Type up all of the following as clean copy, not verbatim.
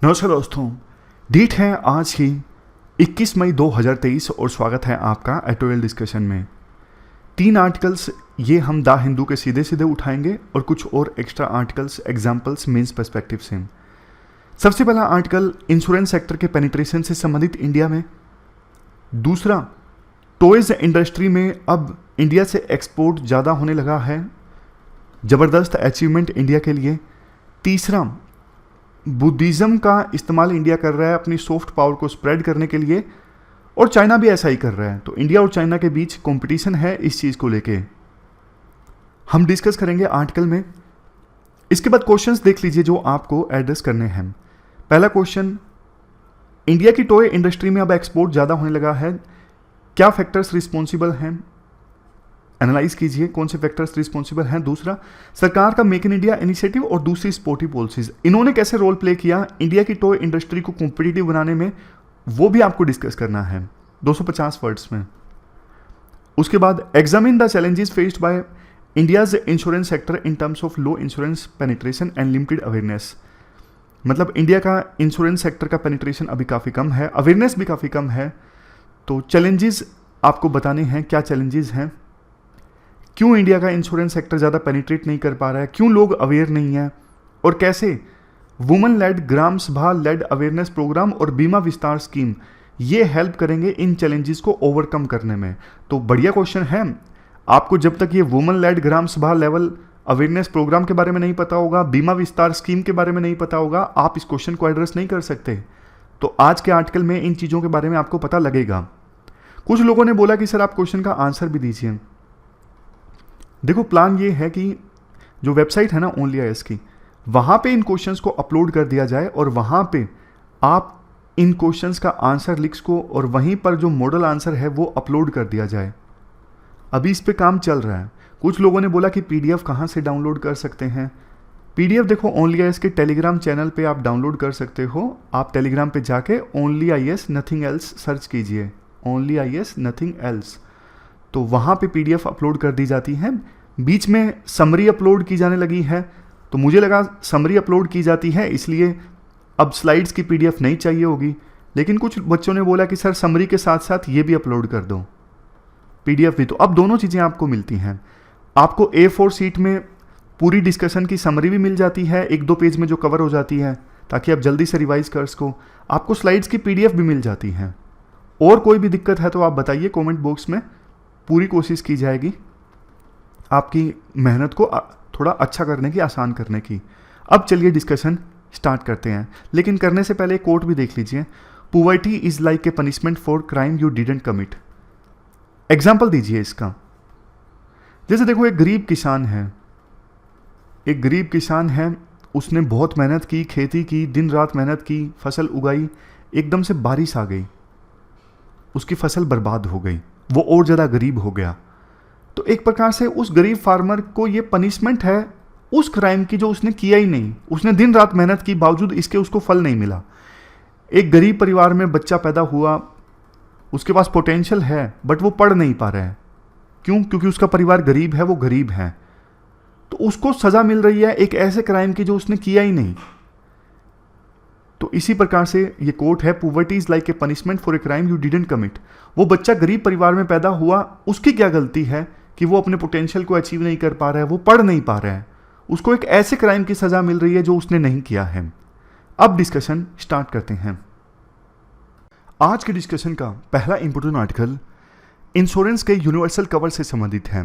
नमस्कार दोस्तों, डेट है आज की 21 मई 2023 और स्वागत है आपका एडिटोरियल डिस्कशन में। 3 आर्टिकल्स ये हम द हिंदू के सीधे सीधे उठाएंगे और कुछ और extra articles examples means perspective से। सबसे पहला आर्टिकल इंश्योरेंस सेक्टर के पेनिट्रेशन से संबंधित इंडिया में। दूसरा, टॉयज इंडस्ट्री में अब इंडिया से एक्सपोर्ट ज़्यादा होने लगा है, ज़बरदस्त अचीवमेंट इंडिया के लिए। तीसरा, बुद्धिज़्म का इस्तेमाल इंडिया कर रहा है अपनी सॉफ्ट पावर को स्प्रेड करने के लिए और चाइना भी ऐसा ही कर रहा है। तो इंडिया और चाइना के बीच कंपटीशन है इस चीज़ को लेके, हम डिस्कस करेंगे आर्टिकल में। इसके बाद क्वेश्चंस देख लीजिए जो आपको एड्रेस करने हैं। पहला क्वेश्चन, इंडिया की टॉय इंडस्ट्री में अब एक्सपोर्ट ज़्यादा होने लगा है, क्या फैक्टर्स रिस्पॉन्सिबल हैं? एनालाइज कीजिए कौन से फैक्टर्स रिस्पॉन्सिबल हैं। दूसरा, सरकार का मेक इन इंडिया इनिशिएटिव और दूसरी स्पोर्टिव पॉलिसीज, इन्होंने कैसे रोल प्ले किया इंडिया की टॉय इंडस्ट्री को कॉम्पिटिटिव बनाने में, वो भी आपको डिस्कस करना है 250 वर्ड्स में। उसके बाद, examine the challenges faced by India's insurance sector in terms of low insurance penetration and limited awareness. मतलब इंडिया का इंश्योरेंस सेक्टर का पेनिट्रेशन अभी काफ़ी कम है, अवेयरनेस भी काफ़ी कम है। तो चैलेंजेस आपको बताने हैं, क्या चैलेंजेस हैं, क्यों इंडिया का इंश्योरेंस सेक्टर ज़्यादा पेनिट्रेट नहीं कर पा रहा है, क्यों लोग अवेयर नहीं है, और कैसे वुमेन लेड ग्राम सभा लेड अवेयरनेस प्रोग्राम और बीमा विस्तार स्कीम ये हेल्प करेंगे इन चैलेंजेस को ओवरकम करने में। तो बढ़िया क्वेश्चन है। आपको जब तक ये वुमेन लेड ग्राम सभा लेवल अवेयरनेस प्रोग्राम के बारे में नहीं पता होगा, बीमा विस्तार स्कीम के बारे में नहीं पता होगा, आप इस क्वेश्चन को एड्रेस नहीं कर सकते। तो आज के आर्टिकल में इन चीज़ों के बारे में आपको पता लगेगा। कुछ लोगों ने बोला कि सर आप क्वेश्चन का आंसर भी दीजिए। देखो, प्लान ये है कि जो वेबसाइट है ना ओनली आईएएस की, वहाँ पे इन क्वेश्चंस को अपलोड कर दिया जाए और वहाँ पे आप इन क्वेश्चंस का आंसर लिख्स को और वहीं पर जो मॉडल आंसर है वो अपलोड कर दिया जाए। अभी इस पे काम चल रहा है। कुछ लोगों ने बोला कि पीडीएफ कहाँ से डाउनलोड कर सकते हैं। पीडीएफ देखो, ओनली आईएएस के टेलीग्राम चैनल पे आप डाउनलोड कर सकते हो। आप टेलीग्राम पे जाके only IAS nothing else search कीजिए, ओनली आईएएस नथिंग एल्स, तो वहाँ पे पीडीएफ अपलोड कर दी जाती है। बीच में समरी अपलोड की जाने लगी है, तो मुझे लगा समरी अपलोड की जाती है इसलिए अब स्लाइड्स की पीडीएफ नहीं चाहिए होगी, लेकिन कुछ बच्चों ने बोला कि सर समरी के साथ साथ ये भी अपलोड कर दो, पीडीएफ भी। तो अब दोनों चीज़ें आपको मिलती हैं। आपको A4 शीट में पूरी डिस्कशन की समरी भी मिल जाती है, 1-2 पेज में जो कवर हो जाती है, ताकि आप जल्दी से रिवाइज कर सको। आपको स्लाइड्स की पीडीएफ भी मिल जाती है। और कोई भी दिक्कत है तो आप बताइए कॉमेंट बॉक्स में, पूरी कोशिश की जाएगी आपकी मेहनत को थोड़ा अच्छा करने की, आसान करने की। अब चलिए डिस्कशन स्टार्ट करते हैं, लेकिन करने से पहले कोट भी देख लीजिए। Poverty is like a punishment for crime you didn't commit. Example दीजिए इसका। जैसे देखो, एक गरीब किसान है, उसने बहुत मेहनत की, खेती की, दिन रात मेहनत की, फसल उगाई, एकदम से बारिश आ गई, उसकी फसल बर्बाद हो गई, वो और ज़्यादा गरीब हो गया। तो एक प्रकार से उस गरीब फार्मर को ये पनिशमेंट है उस क्राइम की जो उसने किया ही नहीं। उसने दिन रात मेहनत की, बावजूद इसके उसको फल नहीं मिला। एक गरीब परिवार में बच्चा पैदा हुआ, उसके पास पोटेंशियल है बट वो पढ़ नहीं पा रहा है। क्यों? क्योंकि उसका परिवार गरीब है, वो गरीब है, तो उसको सज़ा मिल रही है एक ऐसे क्राइम की जो उसने किया ही नहीं। तो इसी प्रकार से ये कोट है, poverty is like a punishment for a crime you didn't commit. वो बच्चा गरीब परिवार में पैदा हुआ, उसकी क्या गलती है कि वो अपने पोटेंशियल को अचीव नहीं कर पा रहा है, वो पढ़ नहीं पा रहा है, उसको एक ऐसे क्राइम की सज़ा मिल रही है जो उसने नहीं किया है। अब डिस्कशन स्टार्ट करते हैं। आज के डिस्कशन का पहला इंपोर्टेंट आर्टिकल इंश्योरेंस के यूनिवर्सल कवर से संबंधित है।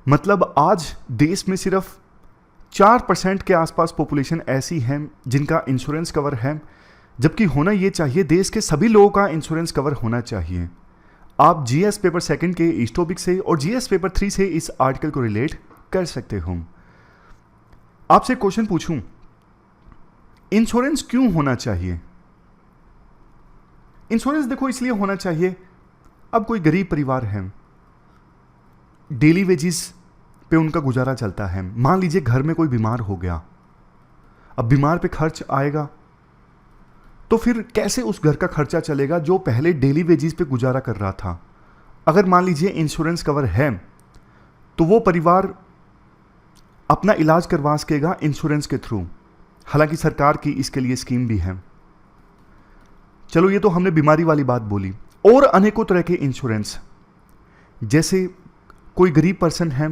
मतलब आज देश में सिर्फ 4% के आसपास पॉपुलेशन ऐसी है जिनका इंश्योरेंस कवर है, जबकि होना ये चाहिए देश के सभी लोगों का इंश्योरेंस कवर होना चाहिए। आप जीएस पेपर 2 के इस टॉपिक से और जीएस पेपर 3 से इस आर्टिकल को रिलेट कर सकते हो। आपसे क्वेश्चन पूछूं, इंश्योरेंस क्यों होना चाहिए? इंश्योरेंस देखो इसलिए होना चाहिए, अब कोई गरीब परिवार है, डेली वेजिस पे उनका गुजारा चलता है। मान लीजिए घर में कोई बीमार हो गया, अब बीमार पे खर्च आएगा, तो फिर कैसे उस घर का खर्चा चलेगा जो पहले डेली वेजिस पे गुजारा कर रहा था? अगर मान लीजिए इंश्योरेंस कवर है तो वो परिवार अपना इलाज करवा सकेगा इंश्योरेंस के थ्रू। हालांकि सरकार की इसके लिए स्कीम भी है। चलो, ये तो हमने बीमारी वाली बात बोली। और अनेकों तरह के इंश्योरेंस, जैसे कोई गरीब पर्सन है,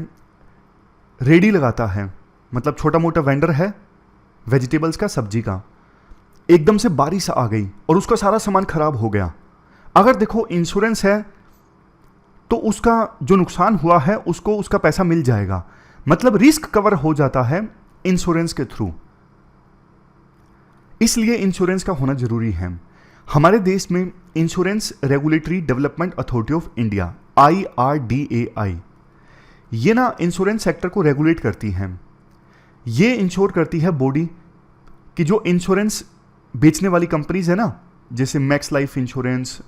रेडी लगाता है, मतलब छोटा मोटा वेंडर है वेजिटेबल्स का, सब्जी का, एकदम से बारिश आ गई और उसका सारा सामान खराब हो गया। अगर देखो इंश्योरेंस है तो उसका जो नुकसान हुआ है उसको उसका पैसा मिल जाएगा, मतलब रिस्क कवर हो जाता है इंश्योरेंस के थ्रू। इसलिए इंश्योरेंस का होना जरूरी है। हमारे देश में insurance regulatory development authority of India, IRDAI, ये ना इंश्योरेंस सेक्टर को रेगुलेट करती है। ये इंश्योर करती है बॉडी कि जो इंश्योरेंस बेचने वाली कंपनीज है ना, जैसे max life insurance,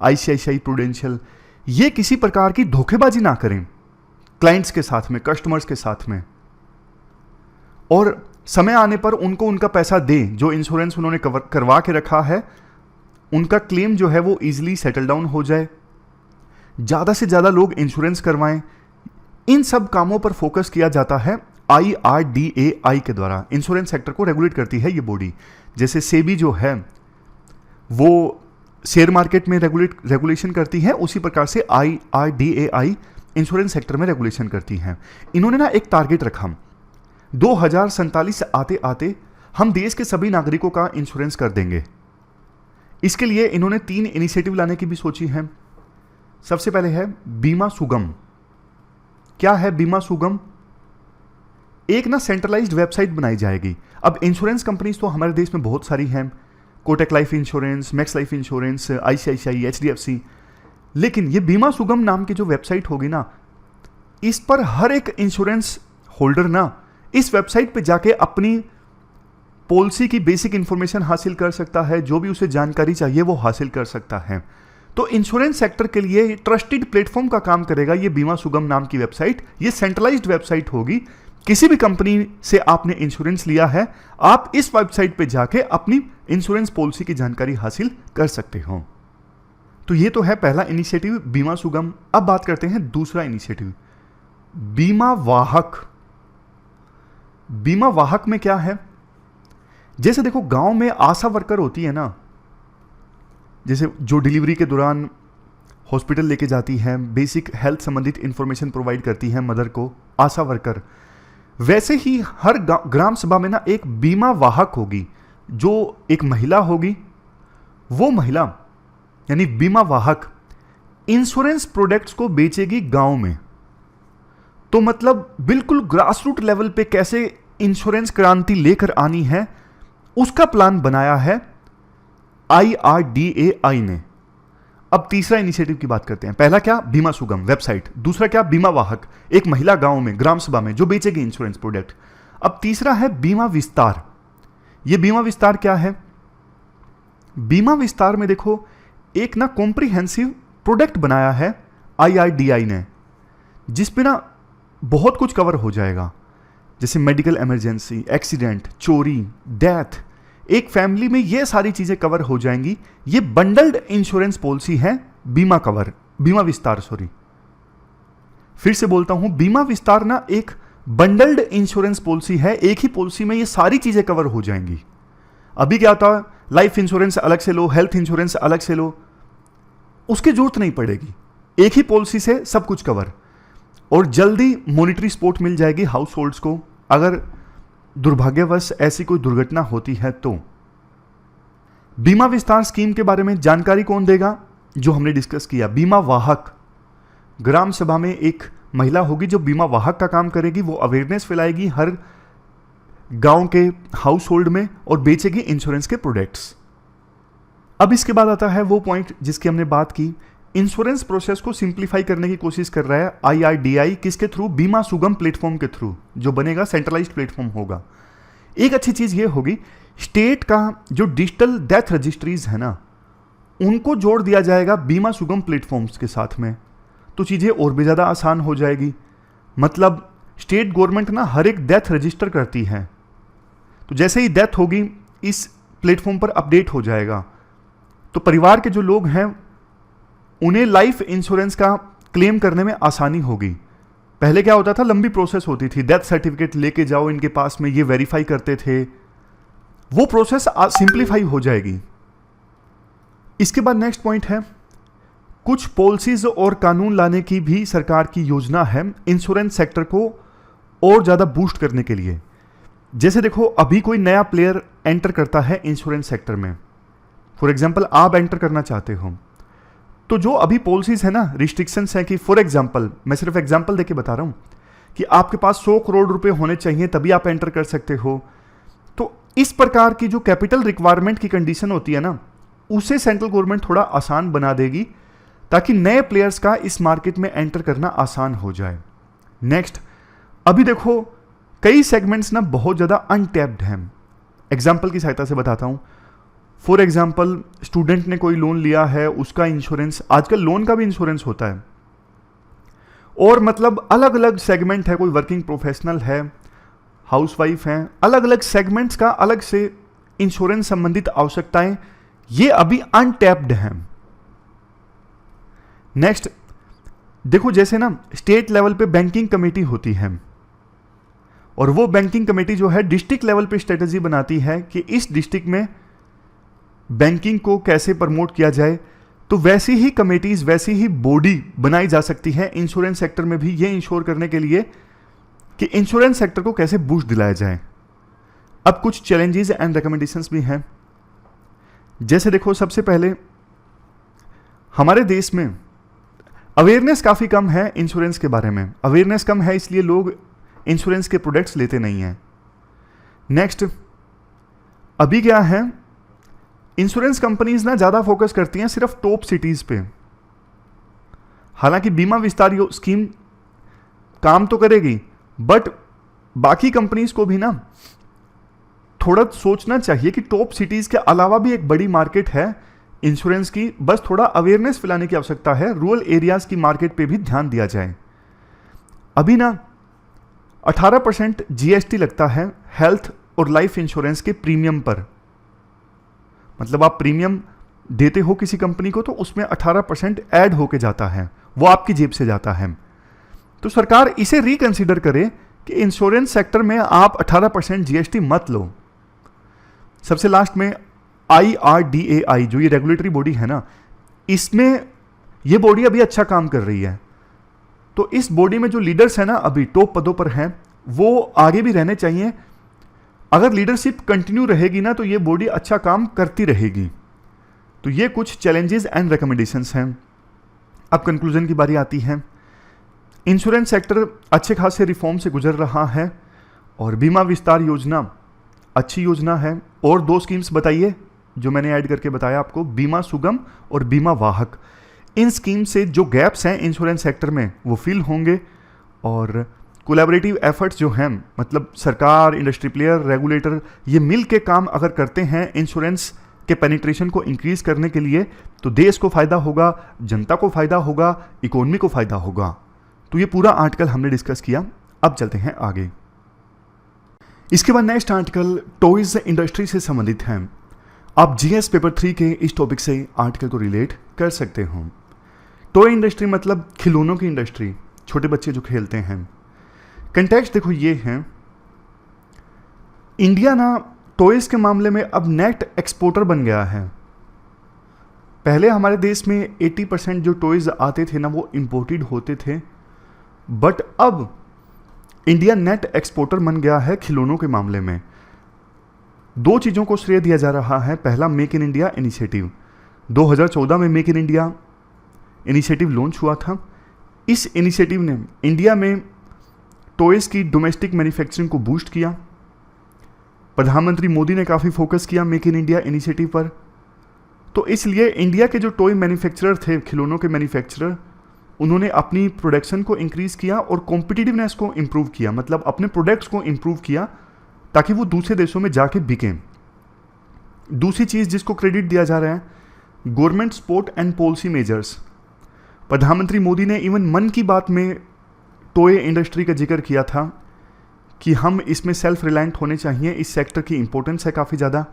ICICI prudential, ये किसी प्रकार की धोखेबाजी ना करें क्लाइंट्स के साथ में, कस्टमर्स के साथ में, और समय आने पर उनको उनका पैसा दें। जो इंश्योरेंस उन्होंने करवा के रखा है, उनका क्लेम जो है वो इजीली सेटल डाउन हो जाए, ज़्यादा से ज़्यादा लोग इंश्योरेंस करवाएं। इन सब कामों पर फोकस किया जाता है IRDAI के द्वारा। इंश्योरेंस सेक्टर को रेगुलेट करती है ये बॉडी। जैसे सेबी जो है वो शेयर मार्केट में रेगुलेशन करती है, उसी प्रकार से IRDAI इंश्योरेंस सेक्टर में रेगुलेशन करती है। इन्होंने ना एक टारगेट रखा, 2047 आते आते हम देश के सभी नागरिकों का इंश्योरेंस कर देंगे। इसके लिए इन्होंने 3 इनिशिएटिव लाने की भी सोची है। सबसे पहले है बीमा सुगम। क्या है बीमा सुगम? एक ना सेंट्रलाइज्ड वेबसाइट बनाई जाएगी। अब इंश्योरेंस कंपनीज तो हमारे देश में बहुत सारी हैं, Kotak life insurance, max life insurance, ICICI, HDFC, लेकिन ये बीमा सुगम नाम की जो वेबसाइट होगी ना, इस पर हर एक इंश्योरेंस होल्डर ना इस वेबसाइट पे जाके अपनी पॉलिसी की बेसिक इंफॉर्मेशन हासिल कर सकता है, जो भी उसे जानकारी चाहिए वो हासिल कर सकता है। तो इंश्योरेंस सेक्टर के लिए ट्रस्टेड प्लेटफॉर्म का काम करेगा ये बीमा सुगम नाम की वेबसाइट। ये सेंट्रलाइज्ड वेबसाइट होगी। किसी भी कंपनी से आपने इंश्योरेंस लिया है, आप इस वेबसाइट पे जाके अपनी इंश्योरेंस पॉलिसी की जानकारी हासिल कर सकते हो। तो ये तो है पहला इनिशिएटिव, बीमा सुगम। अब बात करते हैं दूसरा इनिशिएटिव, बीमा वाहक। बीमा वाहक में क्या है? जैसे देखो, गांव में आशा वर्कर होती है ना, जैसे जो डिलीवरी के दौरान हॉस्पिटल लेके जाती है, बेसिक हेल्थ संबंधित इंफॉर्मेशन प्रोवाइड करती है मदर को, आशा वर्कर। वैसे ही हर ग्राम सभा में ना एक बीमा वाहक होगी, जो एक महिला होगी। वो महिला यानी बीमा वाहक इंश्योरेंस प्रोडक्ट्स को बेचेगी गांव में। तो मतलब बिल्कुल ग्रास रूट लेवल पे कैसे इंश्योरेंस क्रांति लेकर आनी है, उसका प्लान बनाया है IRDAI ने। अब तीसरा इनिशिएटिव की बात करते हैं। पहला क्या? बीमा सुगम वेबसाइट। दूसरा क्या? बीमा वाहक, एक महिला गांव में, ग्राम सभा में, जो बेचेगी इंश्योरेंस प्रोडक्ट। अब तीसरा है बीमा विस्तार। ये बीमा विस्तार क्या है? बीमा विस्तार में देखो, एक ना कॉम्प्रिहेंसिव प्रोडक्ट बनाया है IRDAI ने, जिसपे ना बहुत कुछ कवर हो जाएगा, जैसे मेडिकल इमरजेंसी, एक्सीडेंट, चोरी, डेथ। एक फैमिली में ये सारी चीजें कवर हो जाएंगी। ये बंडल्ड इंश्योरेंस पॉलिसी है, बीमा कवर, बीमा विस्तार, सॉरी फिर से बोलता हूं, बीमा विस्तार ना एक बंडल्ड इंश्योरेंस पॉलिसी है। एक ही पॉलिसी में ये सारी चीजें कवर हो जाएंगी। अभी क्या होता है, लाइफ इंश्योरेंस अलग से लो, हेल्थ इंश्योरेंस अलग से लो, उसकी जरूरत नहीं पड़ेगी। एक ही पॉलिसी से सब कुछ कवर, और जल्दी मॉनिटरी सपोर्ट मिल जाएगी हाउस होल्ड्स को अगर दुर्भाग्यवश ऐसी कोई दुर्घटना होती है तो। बीमा विस्तार स्कीम के बारे में जानकारी कौन देगा? जो हमने डिस्कस किया, बीमा वाहक। ग्राम सभा में एक महिला होगी जो बीमा वाहक का काम करेगी। वो अवेयरनेस फैलाएगी हर गांव के हाउस होल्ड में और बेचेगी इंश्योरेंस के प्रोडक्ट्स। अब इसके बाद आता है वो पॉइंट जिसकी हमने बात की, इंश्योरेंस प्रोसेस को सिंप्लीफाई करने की कोशिश कर रहा है IRDAI। किसके थ्रू? बीमा सुगम प्लेटफॉर्म के थ्रू, जो बनेगा सेंट्रलाइज्ड प्लेटफॉर्म होगा। एक अच्छी चीज ये होगी, स्टेट का जो डिजिटल डेथ रजिस्ट्रीज है ना, उनको जोड़ दिया जाएगा बीमा सुगम प्लेटफॉर्म्स के साथ में, तो चीजें और भी ज्यादा आसान हो जाएगी। मतलब स्टेट गवर्नमेंट ना हर एक डेथ रजिस्टर करती है, तो जैसे ही डेथ होगी इस प्लेटफॉर्म पर अपडेट हो जाएगा, तो परिवार के जो लोग हैं उन्हें लाइफ इंश्योरेंस का क्लेम करने में आसानी होगी। पहले क्या होता था, लंबी प्रोसेस होती थी, डेथ सर्टिफिकेट लेके जाओ इनके पास में, ये वेरीफाई करते थे, वो प्रोसेस सिंप्लीफाई हो जाएगी। इसके बाद नेक्स्ट पॉइंट है, कुछ पॉलिसीज और कानून लाने की भी सरकार की योजना है इंश्योरेंस सेक्टर को और ज़्यादा बूस्ट करने के लिए। जैसे देखो, अभी कोई नया प्लेयर एंटर करता है इंश्योरेंस सेक्टर में, फॉर एग्जांपल आप एंटर करना चाहते हो, तो जो अभी पॉलिसीज है ना, रिस्ट्रिक्शंस है कि फॉर एग्जांपल, मैं सिर्फ एग्जांपल देके बता रहा हूं कि आपके पास 100 करोड़ रुपए होने चाहिए तभी आप एंटर कर सकते हो। तो इस प्रकार की जो कैपिटल रिक्वायरमेंट की कंडीशन होती है ना, उसे सेंट्रल गवर्नमेंट थोड़ा आसान बना देगी ताकि नए प्लेयर्स का इस मार्केट में एंटर करना आसान हो जाए। नेक्स्ट, अभी देखो कई सेगमेंट्स ना बहुत ज़्यादा अनटैप्ड हैं। एग्जाम्पल की सहायता से बताता हूँ। फॉर एग्जाम्पल, स्टूडेंट ने कोई लोन लिया है, उसका इंश्योरेंस, आजकल लोन का भी इंश्योरेंस होता है, और मतलब अलग अलग सेगमेंट है, कोई वर्किंग प्रोफेशनल है, हाउसवाइफ हैं, अलग अलग सेगमेंट्स का अलग से इंश्योरेंस संबंधित आवश्यकताएं ये अभी अनटैप्ड हैं। नेक्स्ट देखो, जैसे ना स्टेट लेवल पे बैंकिंग कमेटी होती है, और वो बैंकिंग कमेटी जो है डिस्ट्रिक्ट लेवल पे स्ट्रेटजी बनाती है कि इस डिस्ट्रिक्ट में बैंकिंग को कैसे प्रमोट किया जाए। तो वैसी ही कमेटीज, वैसी ही बॉडी बनाई जा सकती है इंश्योरेंस सेक्टर में भी, ये इंश्योर करने के लिए कि इंश्योरेंस सेक्टर को कैसे बूस्ट दिलाया जाए। अब कुछ चैलेंजेस एंड रिकमेंडेशंस भी हैं। जैसे देखो, सबसे पहले हमारे देश में अवेयरनेस काफ़ी कम है इंश्योरेंस के बारे में। अवेयरनेस कम है इसलिए लोग इंश्योरेंस के प्रोडक्ट्स लेते नहीं हैं। नेक्स्ट, अभी क्या है, इंश्योरेंस कंपनीज ना ज़्यादा फोकस करती हैं सिर्फ टॉप सिटीज़ पे। हालांकि बीमा विस्तार स्कीम काम तो करेगी, बट बाकी कंपनीज को भी ना थोड़ा सोचना चाहिए कि टॉप सिटीज़ के अलावा भी एक बड़ी मार्केट है इंश्योरेंस की, बस थोड़ा अवेयरनेस फैलाने की आवश्यकता है। रूरल एरियाज़ की मार्केट पे भी ध्यान दिया जाए। अभी ना 18% जीएसटी लगता है हेल्थ और लाइफ इंश्योरेंस के प्रीमियम पर। मतलब आप प्रीमियम देते हो किसी कंपनी को तो उसमें 18% ऐड होके जाता है, वो आपकी जेब से जाता है। तो सरकार इसे रिकंसिडर करे कि इंश्योरेंस सेक्टर में आप 18% जीएसटी मत लो। सबसे लास्ट में IRDAI जो ये रेगुलेटरी बॉडी है ना, इसमें ये बॉडी अभी अच्छा काम कर रही है। तो इस बॉडी में जो लीडर्स हैं ना, अभी टॉप पदों पर हैं, वो आगे भी रहने चाहिए। अगर लीडरशिप कंटिन्यू रहेगी ना तो ये बॉडी अच्छा काम करती रहेगी। तो ये कुछ चैलेंजेस एंड रिकमेंडेशंस हैं। अब कंक्लूजन की बारी आती है। इंश्योरेंस सेक्टर अच्छे खासे रिफॉर्म से गुजर रहा है और बीमा विस्तार योजना अच्छी योजना है। और 2 स्कीम्स बताइए जो मैंने ऐड करके बताया आपको, बीमा सुगम और बीमा वाहक। इन स्कीम से जो गैप्स हैं इंश्योरेंस सेक्टर में वो फिल होंगे, और कोलैबोरेटिव एफर्ट्स जो हैं, मतलब सरकार, इंडस्ट्री प्लेयर, रेगुलेटर, ये मिल के काम अगर करते हैं इंश्योरेंस के पेनिट्रेशन को इंक्रीज करने के लिए, तो देश को फायदा होगा, जनता को फायदा होगा, इकोनॉमी को फायदा होगा। तो ये पूरा आर्टिकल हमने डिस्कस किया। अब चलते हैं आगे। इसके बाद नेक्स्ट आर्टिकल टॉयज इंडस्ट्री से संबंधित है। आप जीएस पेपर 3 के इस टॉपिक से आर्टिकल को रिलेट कर सकते हो। टॉय इंडस्ट्री मतलब खिलौनों की इंडस्ट्री, छोटे बच्चे जो खेलते हैं। कंटेक्स्ट देखो ये है, इंडिया ना टॉयज के मामले में अब नेट एक्सपोर्टर बन गया है। पहले हमारे देश में 80% जो टॉयज आते थे ना वो इंपोर्टेड होते थे, बट अब इंडिया नेट एक्सपोर्टर बन गया है खिलौनों के मामले में। 2 चीज़ों को श्रेय दिया जा रहा है। पहला, मेक इन इंडिया इनिशिएटिव। 2014 में make in India initiative launch हुआ था। इस इनिशिएटिव ने इंडिया में टॉयज़ की डोमेस्टिक मैन्युफैक्चरिंग को बूस्ट किया। प्रधानमंत्री मोदी ने काफ़ी फोकस किया मेक इन इंडिया इनिशिएटिव पर। तो इसलिए इंडिया के जो टॉय मैन्युफैक्चरर थे, खिलौनों के मैन्युफैक्चरर, उन्होंने अपनी प्रोडक्शन को इंक्रीज़ किया और कॉम्पिटिटिवनेस को इम्प्रूव किया, मतलब अपने प्रोडक्ट्स को इम्प्रूव किया ताकि वो दूसरे देशों में जाके बिकें। दूसरी चीज़ जिसको क्रेडिट दिया जा रहा है, government support and policy measures. प्रधानमंत्री मोदी ने इवन मन की बात में टॉय इंडस्ट्री का जिक्र किया था कि हम इसमें सेल्फ रिलायंट होने चाहिए, इस सेक्टर की इंपॉर्टेंस है काफ़ी ज़्यादा।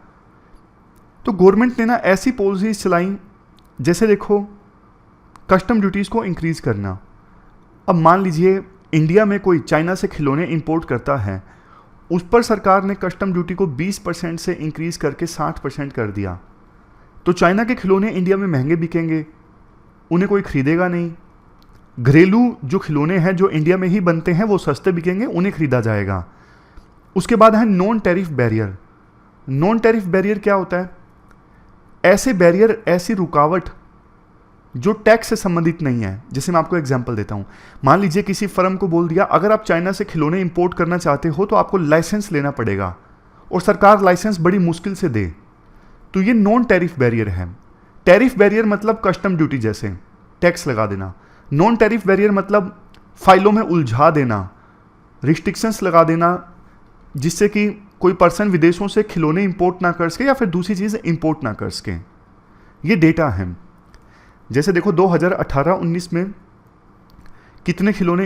तो गवर्नमेंट ने ना ऐसी पॉलिसीज चलाई, जैसे देखो कस्टम ड्यूटीज़ को इंक्रीज़ करना। अब मान लीजिए इंडिया में कोई चाइना से खिलौने इंपोर्ट करता है उस पर सरकार ने कस्टम ड्यूटी को 20% से इंक्रीज करके 60% कर दिया। तो चाइना के खिलौने इंडिया में महंगे बिकेंगे, उन्हें कोई खरीदेगा नहीं। घरेलू जो खिलौने हैं जो इंडिया में ही बनते हैं वो सस्ते बिकेंगे, उन्हें खरीदा जाएगा। उसके बाद है non tariff barrier. Non tariff barrier क्या होता है? ऐसे बैरियर, ऐसी रुकावट जो टैक्स से संबंधित नहीं है। जैसे मैं आपको एग्जांपल देता हूं, मान लीजिए किसी फर्म को बोल दिया अगर आप चाइना से खिलौने इंपोर्ट करना चाहते हो तो आपको लाइसेंस लेना पड़ेगा, और सरकार लाइसेंस बड़ी मुश्किल से दे, तो ये नॉन टैरिफ बैरियर है। टैरिफ बैरियर मतलब कस्टम ड्यूटी जैसे टैक्स लगा देना। नॉन टैरिफ बैरियर मतलब फाइलों में उलझा देना, रिस्ट्रिक्शंस लगा देना, जिससे कि कोई पर्सन विदेशों से खिलौने इंपोर्ट ना कर सके या फिर दूसरी चीज़ इंपोर्ट ना कर सके। ये डेटा है। जैसे देखो 2018-19 में कितने खिलौने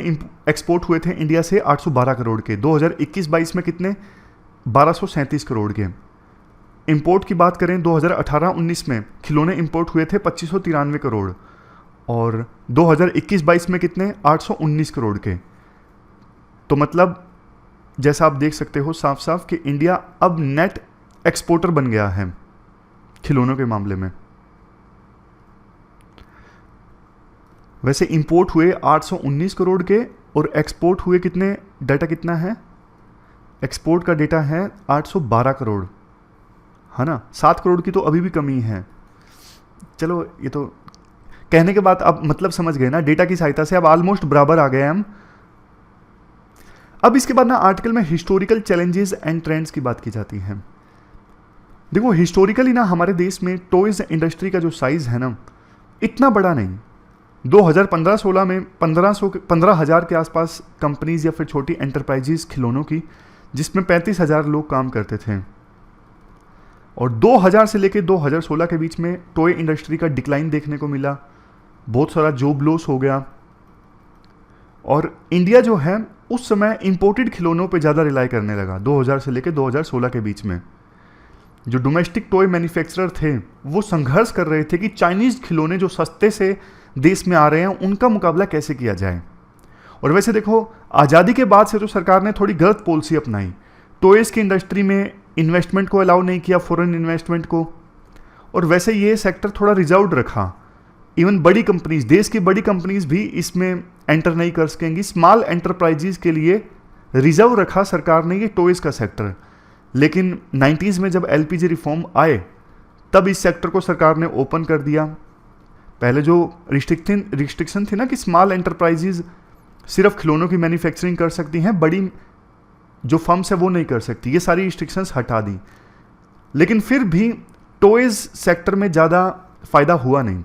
एक्सपोर्ट हुए थे इंडिया से? 812 करोड़ के। 2021-22 में कितने? 1237 करोड़ के। इंपोर्ट की बात करें 2018-19 में खिलौने इंपोर्ट हुए थे 2593 करोड़, और 2021-22 में कितने? 819 करोड़ के। तो मतलब जैसा आप देख सकते हो साफ साफ कि इंडिया अब नेट एक्सपोर्टर बन गया है खिलौनों के मामले में। वैसे इंपोर्ट हुए 819 करोड़ के और एक्सपोर्ट हुए कितने? डाटा कितना है? एक्सपोर्ट का डेटा है 812 करोड़, है ना। 7 करोड़ की तो अभी भी कमी है। चलो ये तो कहने के बाद अब मतलब समझ गए ना, डेटा की सहायता से अब ऑलमोस्ट बराबर आ गए हम। अब इसके बाद ना आर्टिकल में हिस्टोरिकल चैलेंजेस एंड ट्रेंड्स की बात की जाती है। देखो हिस्टोरिकली ना हमारे देश में टॉयज इंडस्ट्री का जो साइज है ना इतना बड़ा नहीं। 2015-16 में 15,000 के आसपास कंपनीज या फिर छोटी एंटरप्राइजेज खिलौनों की, जिसमें 35,000 लोग काम करते थे। और 2000 से लेकर 2016 के बीच में टॉय इंडस्ट्री का डिक्लाइन देखने को मिला, बहुत सारा जॉब लॉस हो गया। और इंडिया जो है उस समय इंपोर्टेड खिलौनों पे ज़्यादा रिलाई करने लगा 2000 से लेकर 2016 के बीच में। जो डोमेस्टिक टॉय मैन्युफैक्चरर थे वो संघर्ष कर रहे थे कि चाइनीज़ खिलौने जो सस्ते से देश में आ रहे हैं उनका मुकाबला कैसे किया जाए। और वैसे देखो आज़ादी के बाद से तो सरकार ने थोड़ी गलत पॉलिसी अपनाई, टॉयज़ की इंडस्ट्री में इन्वेस्टमेंट को अलाउ नहीं किया, फॉरेन इन्वेस्टमेंट को, और वैसे ये सेक्टर थोड़ा रिजर्व्ड रखा। इवन बड़ी कंपनीज, देश की बड़ी कंपनीज भी इसमें एंटर नहीं कर सकेंगी। स्मॉल एंटरप्राइजेज के लिए रिजर्व रखा सरकार ने ये टॉयज़ का सेक्टर। लेकिन 90s में जब एलपीजी रिफॉर्म आए तब इस सेक्टर को सरकार ने ओपन कर दिया। पहले जो रिस्ट्रिक्शन थी ना कि स्मॉल एंटरप्राइजेज सिर्फ खिलौनों की मैन्युफैक्चरिंग कर सकती हैं, बड़ी जो फर्म्स है वो नहीं कर सकती, ये सारी रिस्ट्रिक्शंस हटा दी। लेकिन फिर भी टॉयज सेक्टर में ज़्यादा फायदा हुआ नहीं।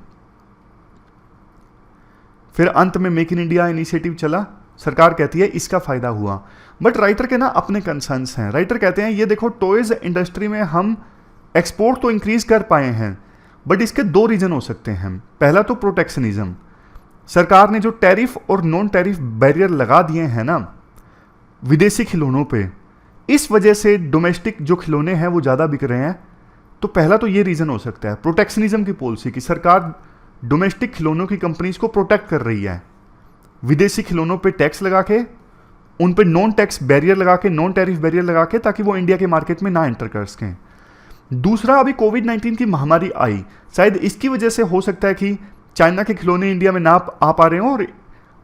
फिर अंत में मेक इन इंडिया इनिशिएटिव चला, सरकार कहती है इसका फायदा हुआ। बट राइटर के ना अपने कंसर्न्स हैं। राइटर कहते हैं ये देखो टॉयज इंडस्ट्री में हम एक्सपोर्ट तो इंक्रीज कर पाए हैं, बट इसके 2 रीजन हो सकते हैं। पहला तो प्रोटेक्शनिज्म, सरकार ने जो टैरिफ और नॉन टैरिफ बैरियर लगा दिए हैं ना विदेशी खिलौनों पे, इस वजह से डोमेस्टिक जो खिलौने हैं वो ज़्यादा बिक रहे हैं। तो पहला तो ये रीज़न हो सकता है प्रोटेक्शनिज्म की पॉलिसी की, सरकार डोमेस्टिक खिलौनों की कंपनीज को प्रोटेक्ट कर रही है, विदेशी खिलौनों पे टैक्स लगा के, उन पे नॉन टैक्स बैरियर लगा के, नॉन टैरिफ बैरियर लगा के, ताकि वो इंडिया के मार्केट में ना एंटर कर सकें। दूसरा, अभी कोविड-19 की महामारी आई, शायद इसकी वजह से हो सकता है कि चाइना के खिलौने इंडिया में ना आ पा रहे हों,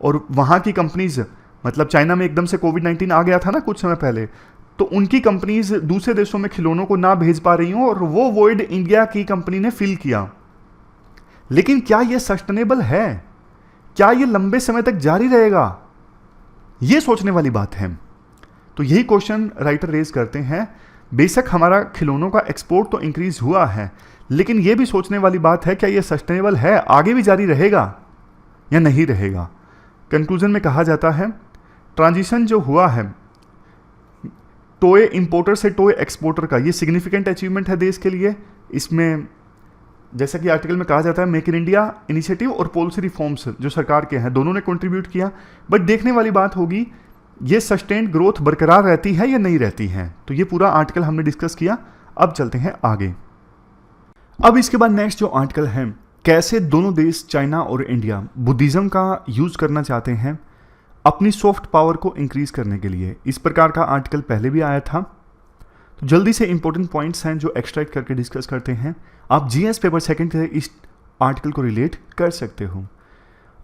और वहाँ की कंपनीज, मतलब चाइना में एकदम से कोविड-19 आ गया था ना कुछ समय पहले, तो उनकी कंपनीज दूसरे देशों में खिलौनों को ना भेज पा रही हों और वो वॉइड इंडिया की कंपनी ने फिल किया। लेकिन क्या ये सस्टेनेबल है? क्या ये लंबे समय तक जारी रहेगा? ये सोचने वाली बात है। तो यही क्वेश्चन राइटर रेज करते हैं। बेशक हमारा खिलौनों का एक्सपोर्ट तो इंक्रीज हुआ है, लेकिन यह भी सोचने वाली बात है क्या ये सस्टेनेबल है, आगे भी जारी रहेगा या नहीं रहेगा। कंक्लूजन में कहा जाता है ट्रांजिशन जो हुआ है टॉय इंपोर्टर से टॉय एक्सपोर्टर का, ये सिग्निफिकेंट अचीवमेंट है देश के लिए। इसमें जैसा कि आर्टिकल में कहा जाता है मेक इन इंडिया इनिशिएटिव और पॉलिसी रिफॉर्म्स जो सरकार के हैं दोनों ने कंट्रीब्यूट किया। बट देखने वाली बात होगी ये सस्टेन्ड ग्रोथ बरकरार रहती है या नहीं रहती है। तो ये पूरा आर्टिकल हमने डिस्कस किया। अब चलते हैं आगे। अब इसके बाद नेक्स्ट जो आर्टिकल है, कैसे दोनों देश चाइना और इंडिया बुद्धिज़्म का यूज़ करना चाहते हैं अपनी सॉफ्ट पावर को इंक्रीज करने के लिए। इस प्रकार का आर्टिकल पहले भी आया था। तो जल्दी से इंपॉर्टेंट पॉइंट्स हैं जो एक्सट्रैक्ट करके डिस्कस करते हैं। आप जीएस पेपर सेकंड से इस आर्टिकल को रिलेट कर सकते हो।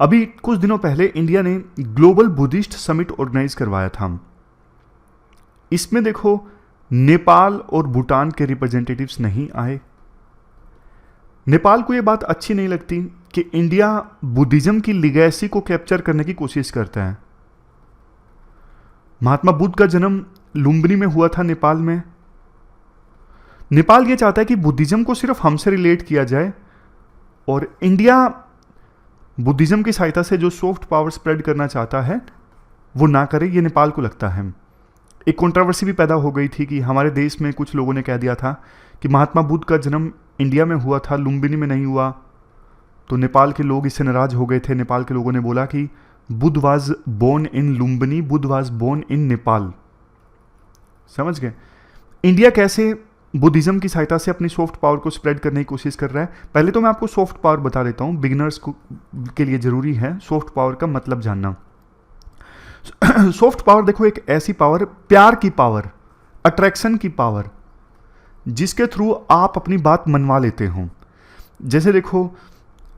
अभी कुछ दिनों पहले इंडिया ने ग्लोबल बुद्धिस्ट समिट ऑर्गेनाइज करवाया था। इसमें देखो नेपाल और भूटान के रिप्रेजेंटेटिव्स नहीं आए। नेपाल को यह बात अच्छी नहीं लगती कि इंडिया बुद्धिज्म की लिगेसी को कैप्चर करने की कोशिश करता है। महात्मा बुद्ध का जन्म लुम्बिनी में हुआ था नेपाल में। नेपाल यह चाहता है कि बुद्धिज्म को सिर्फ हमसे रिलेट किया जाए और इंडिया बुद्धिज्म की सहायता से जो सॉफ्ट पावर स्प्रेड करना चाहता है वो ना करे, ये नेपाल को लगता है। एक कंट्रोवर्सी भी पैदा हो गई थी कि हमारे देश में कुछ लोगों ने कह दिया था कि महात्मा बुद्ध का जन्म इंडिया में हुआ था, लुम्बिनी में नहीं हुआ। तो नेपाल के लोग इससे नाराज हो गए थे। नेपाल के लोगों ने बोला कि Buddha was born in Lumbini, Buddha was born in Nepal. समझ गए इंडिया कैसे बुद्धिज्म की सहायता से अपनी सॉफ्ट पावर को स्प्रेड करने की कोशिश कर रहा है। पहले तो मैं आपको सॉफ्ट पावर बता देता हूं, बिगिनर्स के लिए जरूरी है सॉफ्ट पावर का मतलब जानना। सॉफ्ट पावर देखो एक ऐसी पावर, प्यार की पावर, अट्रैक्शन की पावर, जिसके थ्रू आप अपनी बात मनवा लेते हो। जैसे देखो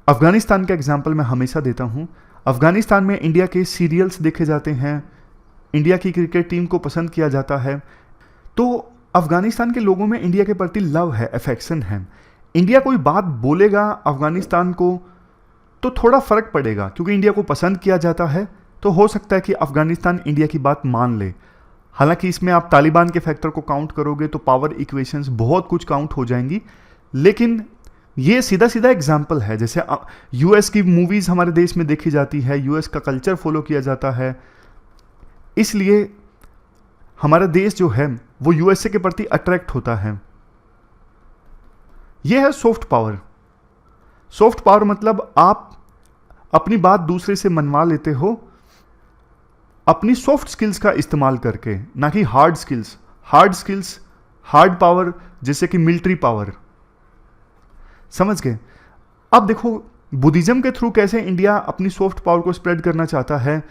अफगानिस्तान का एग्जाम्पल मैं हमेशा देता हूं। अफगानिस्तान में इंडिया के सीरियल्स देखे जाते हैं, इंडिया की क्रिकेट टीम को पसंद किया जाता है। तो अफगानिस्तान के लोगों में इंडिया के प्रति लव है, अफेक्शन है। इंडिया कोई बात बोलेगा अफगानिस्तान को तो थोड़ा फर्क पड़ेगा, क्योंकि इंडिया को पसंद किया जाता है। तो हो सकता है कि अफगानिस्तान इंडिया की बात मान ले। हालांकि इसमें आप तालिबान के फैक्टर को काउंट करोगे तो पावर इक्वेशंस बहुत कुछ काउंट हो जाएंगी, लेकिन ये सीधा सीधा एग्जाम्पल है। जैसे यूएस की मूवीज हमारे देश में देखी जाती है, यूएस का कल्चर फॉलो किया जाता है, इसलिए हमारा देश जो है वो यूएसए के प्रति अट्रैक्ट होता है। यह है सॉफ्ट पावर। सॉफ्ट पावर मतलब आप अपनी बात दूसरे से मनवा लेते हो अपनी सॉफ्ट स्किल्स का इस्तेमाल करके, ना कि hard skills. Hard skills, hard power, जैसे कि मिलिट्री पावर। समझ गए। अब देखो बुद्धिज्म के थ्रू कैसे इंडिया अपनी सॉफ्ट पावर को स्प्रेड करना चाहता है।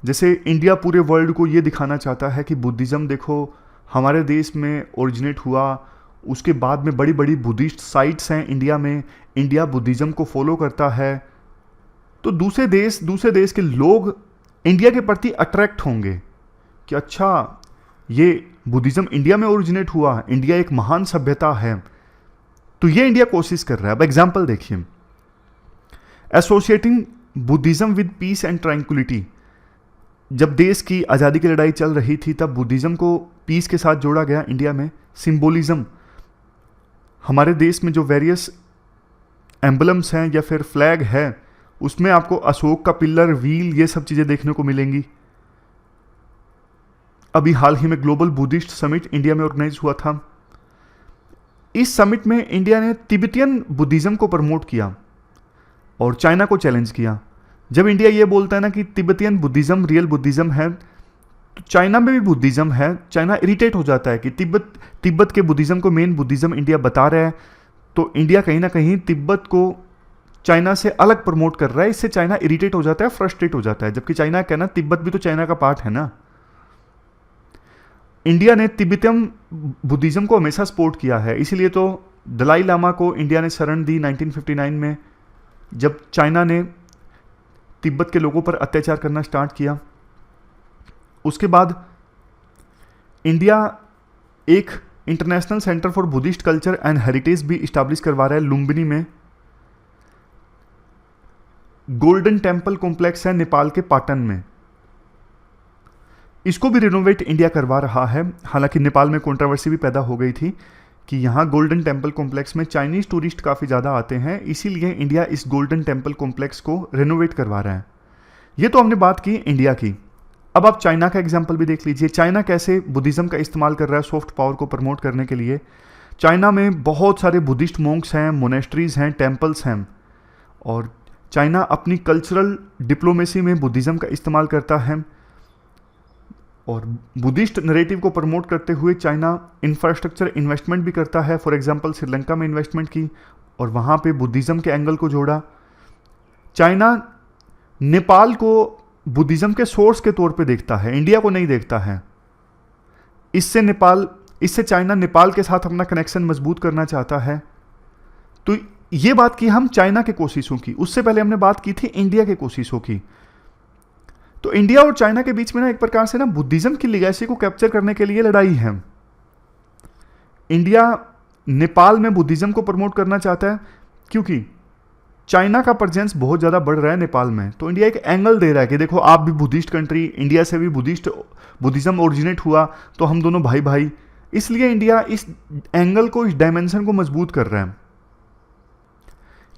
जैसे इंडिया पूरे वर्ल्ड को ये दिखाना चाहता है कि बुद्धिज्म देखो हमारे देश में ओरिजिनेट हुआ, उसके बाद में बड़ी बड़ी बुद्धिस्ट साइट्स हैं इंडिया में, इंडिया बुद्धिज्म को फॉलो करता है। तो दूसरे देश के लोग इंडिया के प्रति अट्रैक्ट होंगे कि अच्छा ये बुद्धिज्म इंडिया में ओरिजिनेट हुआ, इंडिया एक महान सभ्यता है। तो ये इंडिया कोशिश कर रहा है। अब एग्जाम्पल देखिए, associating Buddhism with piece and tranquillity. जब देश की आज़ादी की लड़ाई चल रही थी तब बुद्धिज्म को पीस के साथ जोड़ा गया इंडिया में। सिंबोलिज्म, हमारे देश में जो वेरियस एम्बलम्स हैं या फिर फ्लैग है, उसमें आपको अशोक का पिल्लर, व्हील, ये सब चीज़ें देखने को मिलेंगी। अभी हाल ही में ग्लोबल बुद्धिस्ट समिट इंडिया में ऑर्गेनाइज हुआ था। इस समिट में इंडिया ने तिब्बतियन बुद्धिज्म को प्रमोट किया और चाइना को चैलेंज किया। जब इंडिया ये बोलता है ना कि तिब्बतियन बुद्धिज्म रियल बुद्धिज्म है, तो चाइना में भी बुद्धिज्म है। चाइना इरिटेट हो जाता है कि तिब्बत के बुद्धिज्म को मेन बुद्धिज्म इंडिया बता रहा है, तो इंडिया कहीं ना कहीं तिब्बत को चाइना से अलग प्रमोट कर रहा है। इससे चाइना इरिटेट हो जाता है, फ्रस्ट्रेट हो जाता है। जबकि चाइना कहना तिब्बत भी तो चाइना का पार्ट है ना। इंडिया ने तिब्बतियन बुद्धिज्म को हमेशा सपोर्ट किया है, इसीलिए तो दलाई लामा को इंडिया ने शरण दी 1959 में, जब चाइना ने तिब्बत के लोगों पर अत्याचार करना स्टार्ट किया। उसके बाद इंडिया एक international centre for Buddhist culture and heritage भी इस्टेब्लिश करवा रहा है लुम्बिनी में। गोल्डन टेम्पल कॉम्प्लेक्स है नेपाल के पाटन में, इसको भी रिनोवेट इंडिया करवा रहा है। हालांकि नेपाल में कंट्रोवर्सी भी पैदा हो गई थी कि यहाँ गोल्डन टेम्पल कॉम्प्लेक्स में चाइनीज टूरिस्ट काफ़ी ज़्यादा आते हैं, इसीलिए इंडिया इस गोल्डन टेम्पल कॉम्प्लेक्स को रिनोवेट करवा रहा है। ये तो हमने बात की इंडिया की। अब आप चाइना का एग्जाम्पल भी देख लीजिए। चाइना कैसे बुद्धिज्म का इस्तेमाल कर रहा है सॉफ्ट पावर को प्रमोट करने के लिए। चाइना में बहुत सारे बुद्धिस्ट मोंक्स हैं, मोनेस्ट्रीज हैं, टेम्पल्स हैं, और चाइना अपनी कल्चरल डिप्लोमेसी में बुद्धिज्म का इस्तेमाल करता है। और बुद्धिस्ट नरेटिव को प्रमोट करते हुए चाइना इंफ्रास्ट्रक्चर इन्वेस्टमेंट भी करता है। फॉर एग्जांपल श्रीलंका में इन्वेस्टमेंट की और वहाँ पे बुद्धिज्म के एंगल को जोड़ा। चाइना नेपाल को बुद्धिज्म के सोर्स के तौर पे देखता है, इंडिया को नहीं देखता है। इससे चाइना नेपाल के साथ अपना कनेक्शन मजबूत करना चाहता है। तो ये बात की हम चाइना के कोशिशों की, उससे पहले हमने बात की थी इंडिया के कोशिशों की। तो इंडिया और चाइना के बीच में ना एक प्रकार से ना बुद्धिज्म की लिगेसी को कैप्चर करने के लिए लड़ाई है। इंडिया नेपाल में बुद्धिज्म को प्रमोट करना चाहता है क्योंकि चाइना का प्रेजेंस बहुत ज़्यादा बढ़ रहा है नेपाल में। तो इंडिया एक एंगल दे रहा है कि देखो आप भी बुद्धिस्ट कंट्री, इंडिया से भी बुद्धिज्म ओरिजिनेट हुआ, तो हम दोनों भाई भाई। इसलिए इंडिया इस एंगल को, इस डायमेंशन को मजबूत कर रहा है।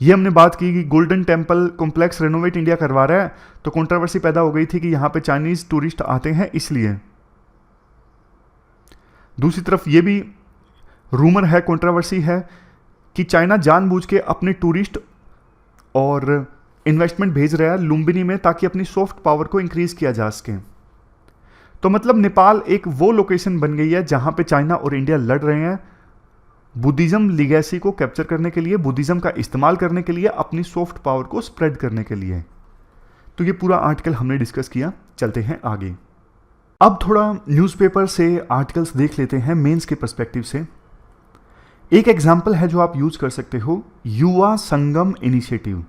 ये हमने बात की कि golden temple complex renovate India करवा रहा है, तो कंट्रोवर्सी पैदा हो गई थी कि यहां पे चाइनीज टूरिस्ट आते हैं इसलिए। दूसरी तरफ ये भी रूमर है, कंट्रोवर्सी है कि चाइना जानबूझ के अपने टूरिस्ट और इन्वेस्टमेंट भेज रहा है लुम्बिनी में ताकि अपनी सॉफ्ट पावर को इंक्रीज किया जा सके। तो मतलब नेपाल एक वो लोकेशन बन गई है जहां पे चाइना और इंडिया लड़ रहे हैं बुद्धिज्म लिगेसी को कैप्चर करने के लिए, बुद्धिज्म का इस्तेमाल करने के लिए, अपनी सॉफ्ट पावर को स्प्रेड करने के लिए। तो ये पूरा आर्टिकल हमने डिस्कस किया। चलते हैं आगे। अब थोड़ा न्यूज़पेपर से आर्टिकल्स देख लेते हैं मेंस के पर्सपेक्टिव से। एक एग्जाम्पल है जो आप यूज कर सकते हो, युवा संगम इनिशिएटिव।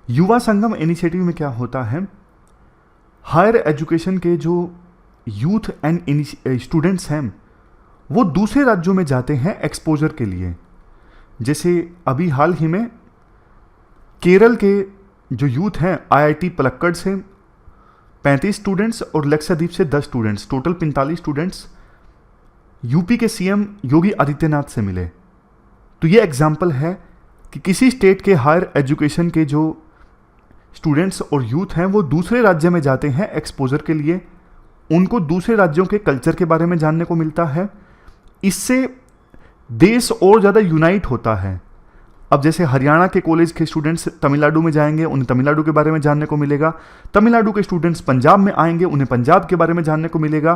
युवा संगम इनिशिएटिव में क्या होता है, हायर एजुकेशन के जो यूथ एंड स्टूडेंट्स हैं वो दूसरे राज्यों में जाते हैं एक्सपोजर के लिए। जैसे अभी हाल ही में केरल के जो यूथ हैं, आईआईटी पलक्कड़ से 35 स्टूडेंट्स और लक्षद्वीप से 10 स्टूडेंट्स, टोटल 45 स्टूडेंट्स यूपी के सीएम योगी आदित्यनाथ से मिले। तो ये एग्जाम्पल है कि किसी स्टेट के हायर एजुकेशन के जो स्टूडेंट्स और यूथ हैं वो दूसरे राज्य में जाते हैं एक्सपोजर के लिए, उनको दूसरे राज्यों के कल्चर के बारे में जानने को मिलता है। इससे देश और ज़्यादा यूनाइट होता है। अब जैसे हरियाणा के कॉलेज के स्टूडेंट्स तमिलनाडु में जाएंगे, उन्हें तमिलनाडु के बारे में जानने को मिलेगा। तमिलनाडु के स्टूडेंट्स पंजाब में आएंगे, उन्हें पंजाब के बारे में जानने को मिलेगा।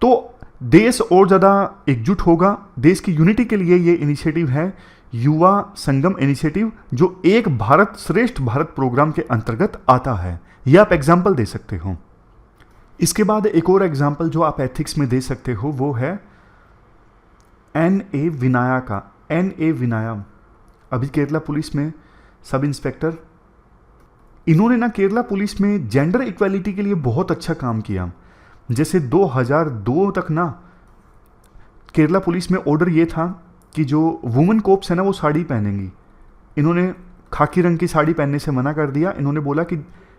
तो देश और ज़्यादा एकजुट होगा। देश की यूनिटी के लिए ये इनिशिएटिव है युवा संगम इनिशिएटिव, जो एक भारत श्रेष्ठ भारत प्रोग्राम के अंतर्गत आता है। यह आप एग्जाम्पल दे सकते हो। इसके बाद एक और एग्जाम्पल जो आप एथिक्स में दे सकते हो वो है NA विनाया का। NA विनाया अभी केरला पुलिस में सब इंस्पेक्टर, इन्होंने ना केरला पुलिस में जेंडर इक्वालिटी के लिए बहुत अच्छा काम किया। जैसे 2002 तक ना केरला पुलिस में ऑर्डर ये था कि जो वुमेन कोप्स है ना वो साड़ी पहनेंगी। इन्होंने खाकी रंग की साड़ी पहनने से मना कर दिया। इन्होंने बोला कि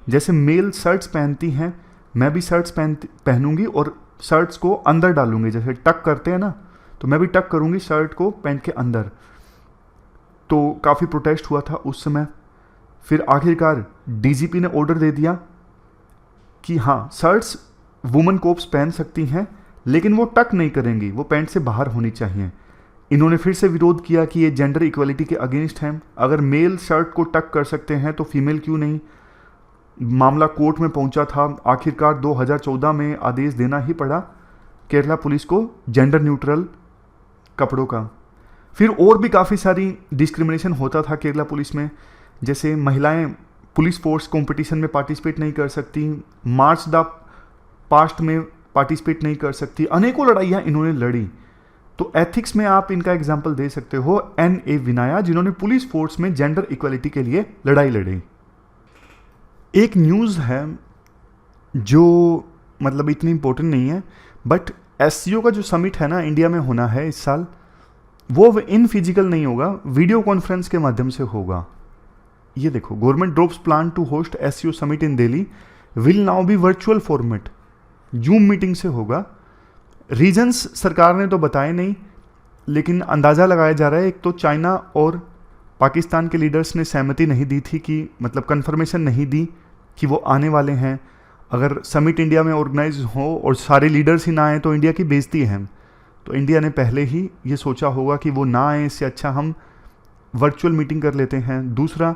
जैसे मेल शर्ट्स पहनती हैं मैं भी शर्ट्स पहनूंगी और शर्ट्स को अंदर डालूंगी, जैसे टक करते हैं ना, तो मैं भी टक करूंगी शर्ट को पैंट के अंदर। तो काफ़ी प्रोटेस्ट हुआ था उस समय। फिर आखिरकार डीजीपी ने ऑर्डर दे दिया कि हाँ शर्ट्स वुमेन कोप्स पहन सकती हैं लेकिन वो टक नहीं करेंगी, वो पैंट से बाहर होनी चाहिए। इन्होंने फिर से विरोध किया कि ये जेंडर इक्वलिटी के अगेंस्ट हैं। अगर मेल शर्ट को टक कर सकते हैं तो फीमेल क्यों नहीं। मामला कोर्ट में पहुंचा था। आखिरकार 2014 में आदेश देना ही पड़ा केरला पुलिस को जेंडर न्यूट्रल कपड़ों का। फिर और भी काफ़ी सारी डिस्क्रिमिनेशन होता था केरला पुलिस में। जैसे महिलाएं पुलिस फोर्स कंपटीशन में पार्टिसिपेट नहीं कर सकती, मार्च द पास्ट में पार्टिसिपेट नहीं कर सकती। अनेकों लड़ाइयाँ इन्होंने लड़ी। तो एथिक्स में आप इनका एग्जाम्पल दे सकते हो NA विनाया, जिन्होंने पुलिस फोर्स में जेंडर इक्वलिटी के लिए लड़ाई लड़ी। एक न्यूज़ है जो मतलब इतनी इंपॉर्टेंट नहीं है, बट SCO का जो समिट है ना इंडिया में होना है इस साल, वो इन फिजिकल नहीं होगा, वीडियो कॉन्फ्रेंस के माध्यम से होगा। ये देखो, government drops plan to host SCO summit in Delhi will now be virtual format, zoom meeting से होगा। रीजंस सरकार ने तो बताए नहीं, लेकिन अंदाज़ा लगाया जा रहा है। एक तो चाइना और पाकिस्तान के लीडर्स ने सहमति नहीं दी थी कि मतलब कंफर्मेशन नहीं दी कि वो आने वाले हैं। अगर समिट इंडिया में ऑर्गेनाइज हो और सारे लीडर्स ही ना आए तो इंडिया की बेइज्जती है। तो इंडिया ने पहले ही ये सोचा होगा कि वो ना आए, इससे अच्छा हम वर्चुअल मीटिंग कर लेते हैं। दूसरा,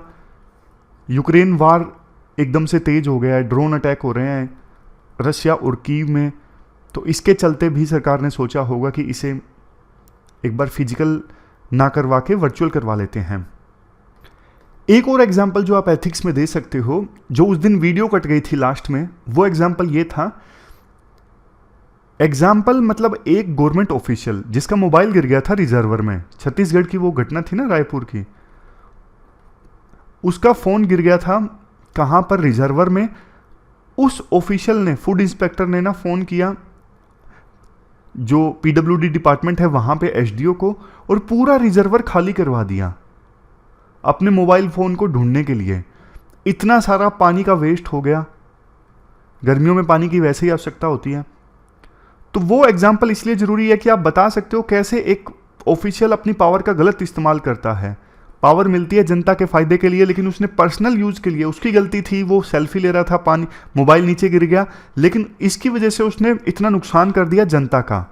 यूक्रेन वार एकदम से तेज हो गया है, ड्रोन अटैक हो रहे हैं रशिया और कीव में। तो इसके चलते भी सरकार ने सोचा होगा कि इसे एक बार फिजिकल ना करवा के वर्चुअल करवा लेते हैं। एक और एग्जाम्पल जो आप एथिक्स में दे सकते हो, जो उस दिन वीडियो कट गई थी लास्ट में, वो एग्जाम्पल ये था। एग्जाम्पल मतलब एक गवर्नमेंट ऑफिशियल जिसका मोबाइल गिर गया था रिजर्वर में, छत्तीसगढ़ की वो घटना थी ना, रायपुर की, उसका फोन गिर गया था कहां पर, रिजर्वर में। उस ऑफिशियल ने, फूड इंस्पेक्टर ने ना फोन किया जो पीडब्ल्यूडी डिपार्टमेंट है वहां पे, एसडीओ को, और पूरा रिजर्वर खाली करवा दिया अपने मोबाइल फोन को ढूंढने के लिए। इतना सारा पानी का वेस्ट हो गया, गर्मियों में पानी की वैसे ही आवश्यकता होती है। तो वो एग्जाम्पल इसलिए जरूरी है कि आप बता सकते हो कैसे एक ऑफिशियल अपनी पावर का गलत इस्तेमाल करता है। पावर मिलती है जनता के फायदे के लिए, लेकिन उसने पर्सनल यूज के लिए, उसकी गलती थी, वो सेल्फी ले रहा था, पानी, मोबाइल नीचे गिर गया, लेकिन इसकी वजह से उसने इतना नुकसान कर दिया जनता का।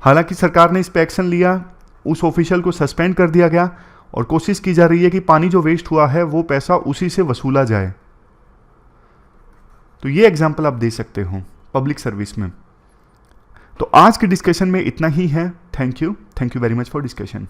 हालांकि सरकार ने इस पर एक्शन लिया, उस ऑफिशियल को सस्पेंड कर दिया गया, और कोशिश की जा रही है कि पानी जो वेस्ट हुआ है वो पैसा उसी से वसूला जाए। तो ये एग्जाम्पल आप दे सकते हो पब्लिक सर्विस में। तो आज के डिस्कशन में इतना ही है। Thank you very much for discussion.